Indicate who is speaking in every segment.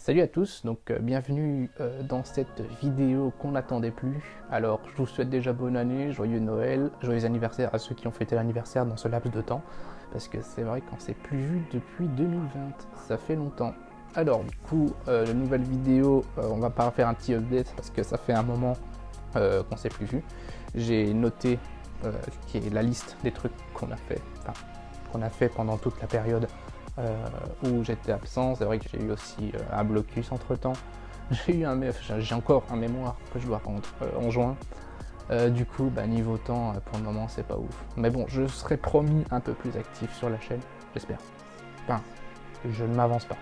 Speaker 1: Salut à tous, donc bienvenue dans cette vidéo qu'on n'attendait plus. Alors je vous souhaite déjà bonne année, joyeux Noël, joyeux anniversaire à ceux qui ont fêté l'anniversaire dans ce laps de temps. Parce que c'est vrai qu'on s'est plus vu depuis 2020, ça fait longtemps. Alors du coup, la nouvelle vidéo, on va pas faire un petit update parce que ça fait un moment qu'on s'est plus vu. J'ai noté qui est la liste des trucs qu'on a fait pendant toute la période où j'étais absent. C'est vrai que j'ai eu aussi un blocus entre temps. J'ai encore un mémoire que je dois rendre en juin. Du coup, niveau temps, pour le moment, c'est pas ouf. Mais bon, je serai promis un peu plus actif sur la chaîne, j'espère. Enfin, je ne m'avance pas.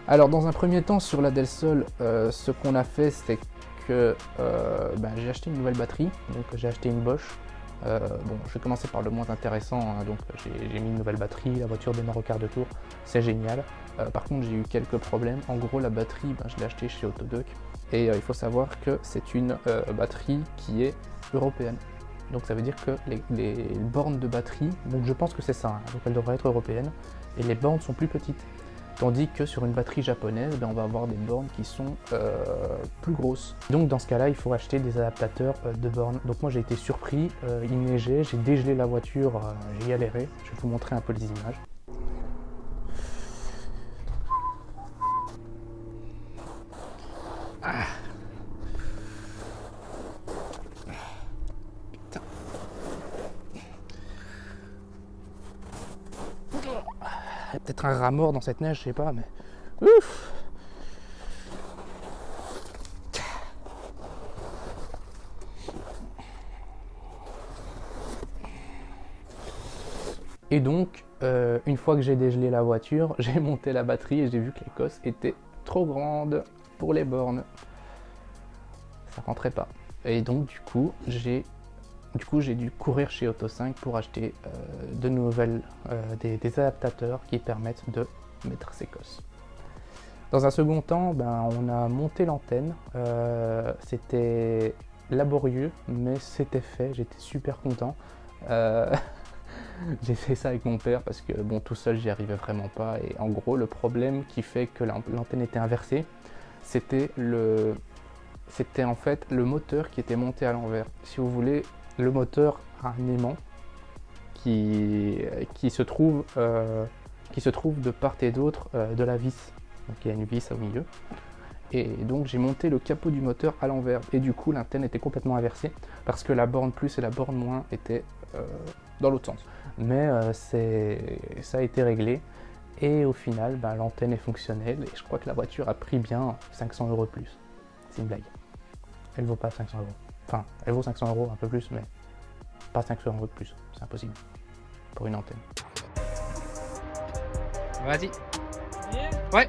Speaker 1: Alors, dans un premier temps, sur la Del Sol, ce qu'on a fait, c'est que j'ai acheté une nouvelle batterie. Donc, j'ai acheté une Bosch. Bon, je vais commencer par le moins intéressant, hein. Donc j'ai mis une nouvelle batterie, la voiture démarre au quart de tour, c'est génial. Par contre, j'ai eu quelques problèmes. En gros, la batterie, je l'ai achetée chez Autodoc et il faut savoir que c'est une batterie qui est européenne. Donc ça veut dire que les bornes de batterie, donc je pense que c'est ça, hein, donc elle devrait être européenne, et les bornes sont plus petites. Tandis que sur une batterie japonaise, on va avoir des bornes qui sont plus grosses. Donc dans ce cas-là, il faut acheter des adaptateurs de bornes. Donc moi j'ai été surpris, il neigeait, j'ai dégelé la voiture, j'ai galéré. Je vais vous montrer un peu les images. Ah. Putain. Il y a peut-être un rat mort dans cette neige, je sais pas, mais... Ouf. Et donc, une fois que j'ai dégelé la voiture, j'ai monté la batterie et j'ai vu que l'Écosse était trop grande pour les bornes. Ça rentrait pas. Et donc, du coup, j'ai dû courir chez Auto 5 pour acheter des adaptateurs qui permettent de mettre ces cosses. Dans un second temps, on a monté l'antenne. C'était laborieux, mais c'était fait. J'étais super content. J'ai fait ça avec mon père parce que bon, tout seul j'y arrivais vraiment pas, et en gros le problème qui fait que l'antenne était inversée, c'était en fait le moteur qui était monté à l'envers. Si vous voulez, le moteur a un aimant qui se trouve de part et d'autre de la vis. Donc il y a une vis au milieu. Et donc j'ai monté le capot du moteur à l'envers, et du coup l'antenne était complètement inversée parce que la borne plus et la borne moins étaient dans l'autre sens. Mais ça a été réglé, et au final l'antenne est fonctionnelle, et je crois que la voiture a pris bien 500 € de plus. C'est une blague. Elle vaut pas 500 €. Enfin, elle vaut 500 € un peu plus, mais pas 500 € de plus. C'est impossible pour une antenne. Vas-y. Ouais.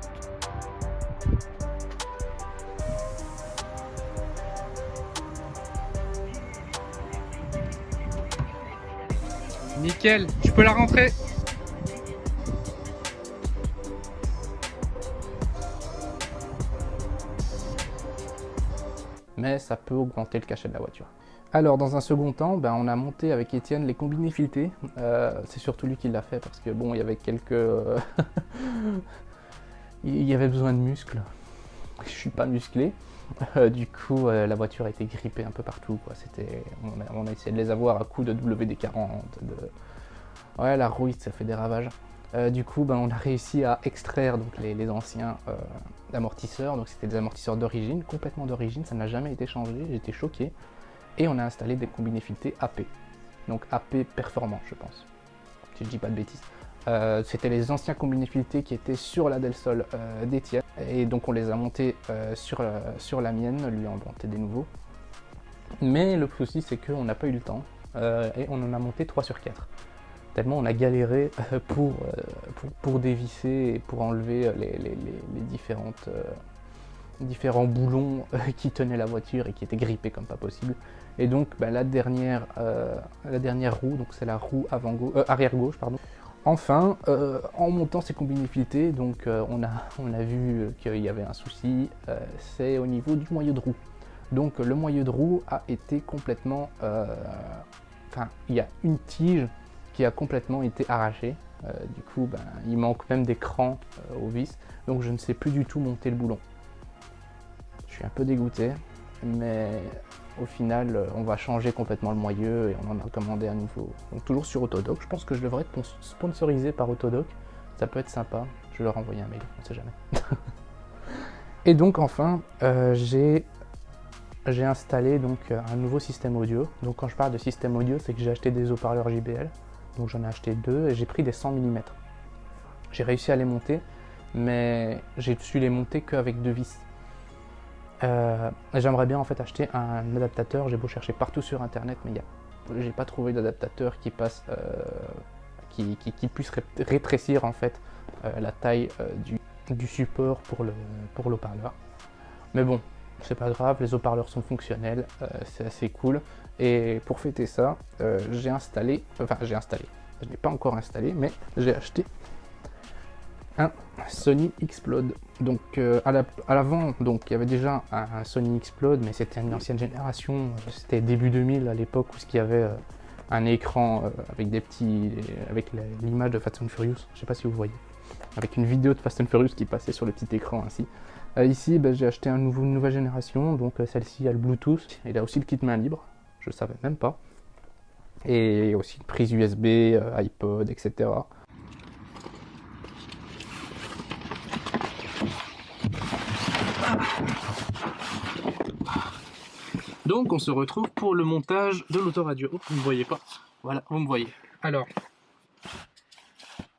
Speaker 1: Nickel, tu peux la rentrer. Mais ça peut augmenter le cachet de la voiture. Alors dans un second temps, on a monté avec Étienne les combinés filetés. C'est surtout lui qui l'a fait parce que bon, il y avait il y avait besoin de muscles. Je suis pas musclé. Du coup, la voiture a été grippée un peu partout, quoi. On a essayé de les avoir à coups de WD-40. Ouais, la rouille, ça fait des ravages. Du coup, on a réussi à extraire donc, les anciens amortisseurs. Donc c'était des amortisseurs d'origine, complètement d'origine. Ça n'a jamais été changé. J'étais choqué. Et on a installé des combinés filetés AP. Donc AP performant, je pense. Si je dis pas de bêtises. C'était les anciens combinés filetés qui étaient sur la Del Sol d'Étienne, et donc on les a montés sur la mienne, lui en monté des nouveaux. Mais le souci, c'est qu'on n'a pas eu le temps, et on en a monté 3 sur 4. Tellement on a galéré pour dévisser et pour enlever les différents boulons qui tenaient la voiture et qui étaient grippés comme pas possible. Et donc la dernière roue, donc c'est la roue arrière gauche, pardon. Enfin, en montant ces combinés filetés, donc on a vu qu'il y avait un souci, c'est au niveau du moyeu de roue. Donc le moyeu de roue a été complètement... il y a une tige qui a complètement été arrachée, Du coup, ben, il manque même des crans aux vis, donc je ne sais plus du tout monter le boulon. Je suis un peu dégoûté, mais au final, on va changer complètement le moyeu et on en a commandé un nouveau. Donc toujours sur Autodoc. Je pense que je devrais être sponsorisé par Autodoc. Ça peut être sympa. Je vais leur envoyer un mail, on ne sait jamais. Et donc enfin, j'ai installé donc un nouveau système audio. Donc quand je parle de système audio, c'est que j'ai acheté des haut-parleurs JBL. Donc j'en ai acheté 2 et j'ai pris des 100 mm. J'ai réussi à les monter, mais j'ai su les monter qu'avec 2 vis. J'aimerais bien en fait acheter un adaptateur. J'ai beau chercher partout sur internet, mais j'ai pas trouvé d'adaptateur qui passe, qui puisse rétrécir en fait la taille du support pour l'haut-parleur. Mais bon, c'est pas grave, les haut-parleurs sont fonctionnels, c'est assez cool. Et pour fêter ça, je n'ai pas encore installé, mais j'ai acheté un Sony Xplode. Donc à l'avant, donc il y avait déjà un Sony Xplode, mais c'était une ancienne génération, c'était début 2000 à l'époque où il y avait un écran avec avec l'image de Fast and Furious, je sais pas si vous voyez, avec une vidéo de Fast and Furious qui passait sur le petit écran ainsi. Ici, j'ai acheté une nouvelle génération, donc celle-ci a le Bluetooth, il a aussi le kit main libre, je savais même pas, et aussi une prise USB, iPod, etc. Donc on se retrouve pour le montage de l'autoradio. Oh, vous ne me voyez pas. Voilà, vous me voyez. Alors,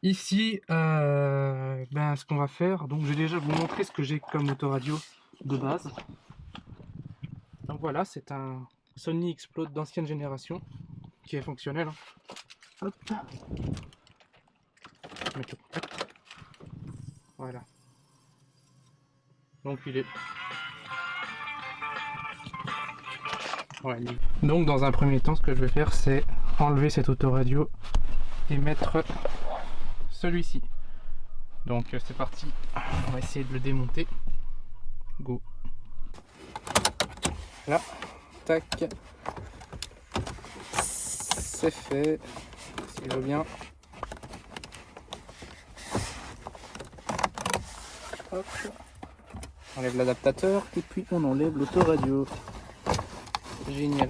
Speaker 1: ici, ce qu'on va faire, donc je vais déjà vous montrer ce que j'ai comme autoradio de base. Donc voilà, c'est un Sony Xplode d'ancienne génération qui est fonctionnel. Hop. Mettre le contact. Voilà. Donc il est... Ouais. Donc dans un premier temps, ce que je vais faire, c'est enlever cet autoradio et mettre celui-ci. Donc c'est parti, on va essayer de le démonter. Go. Là, tac. C'est fait, s'il veut bien. Hop. On enlève l'adaptateur et puis on enlève l'autoradio. Génial.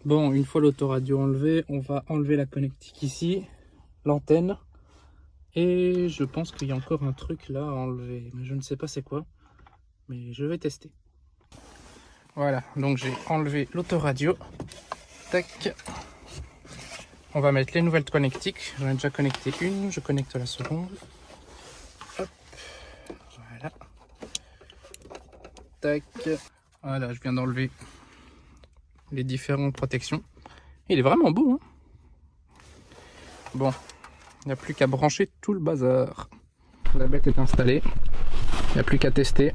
Speaker 1: Bon, une fois l'autoradio enlevé, on va enlever la connectique ici, l'antenne, et je pense qu'il y a encore un truc là à enlever, mais je ne sais pas c'est quoi, mais je vais tester. Voilà, donc j'ai enlevé l'autoradio. Tac. On va mettre les nouvelles connectiques. J'en ai déjà connecté une, je connecte la seconde. Hop. Voilà. Tac. Voilà, je viens d'enlever les différentes protections. Il est vraiment beau, hein. Bon, il n'y a plus qu'à brancher tout le bazar. La bête est installée. Il n'y a plus qu'à tester.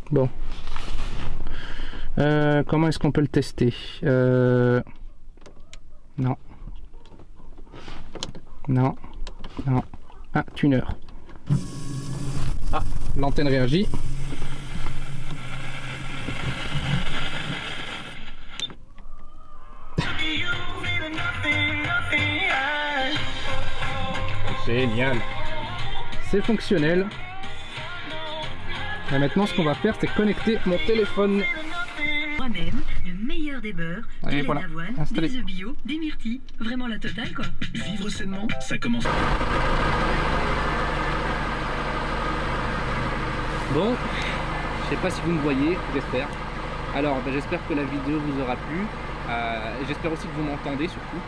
Speaker 1: Bon. Comment est-ce qu'on peut le tester? Non. Non. Non. Ah, tuner. Ah, l'antenne réagit. Génial. C'est fonctionnel. Et maintenant, ce qu'on va faire, c'est connecter mon téléphone.
Speaker 2: Moi-même, le meilleur des beurres, du lait
Speaker 1: voilà,
Speaker 2: d'avoine,
Speaker 1: installé.
Speaker 2: des œufs bio, des myrtilles, vraiment la totale quoi.
Speaker 3: Vivre sainement, ça commence.
Speaker 1: Bon, je sais pas si vous me voyez, j'espère. Alors, j'espère que la vidéo vous aura plu. J'espère aussi que vous m'entendez surtout.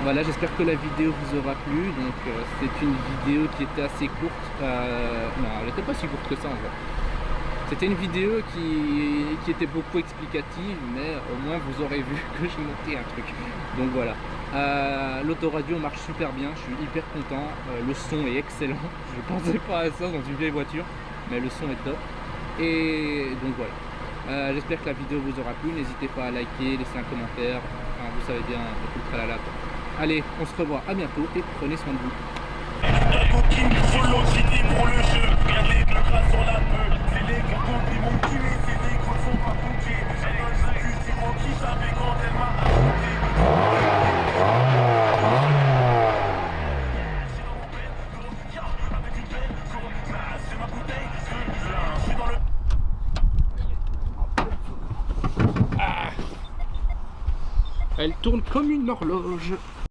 Speaker 1: Voilà, j'espère que la vidéo vous aura plu. Donc, c'est une vidéo qui était assez courte. Non, elle n'était pas si courte que ça en vrai. C'était une vidéo qui était beaucoup explicative, mais au moins vous aurez vu que j'ai monté un truc. Donc voilà. L'autoradio marche super bien, je suis hyper content. Le son est excellent. Je ne pensais pas à ça dans une vieille voiture, mais le son est top. Et donc voilà. J'espère que la vidéo vous aura plu. N'hésitez pas à liker, laisser un commentaire. Enfin, vous savez bien, tout le tralala. Allez, on se revoit à bientôt et prenez soin de vous.
Speaker 3: La coquine pour l'autorité pour le jeu. Regardez le gras sur la peau. C'est les gars qui m'ont tué, c'est des gros sont pas coqués. qui savait quand elle m'a affronté. C'est ma bouteille de vin. Je suis dans le...
Speaker 1: Elle tourne comme une horloge.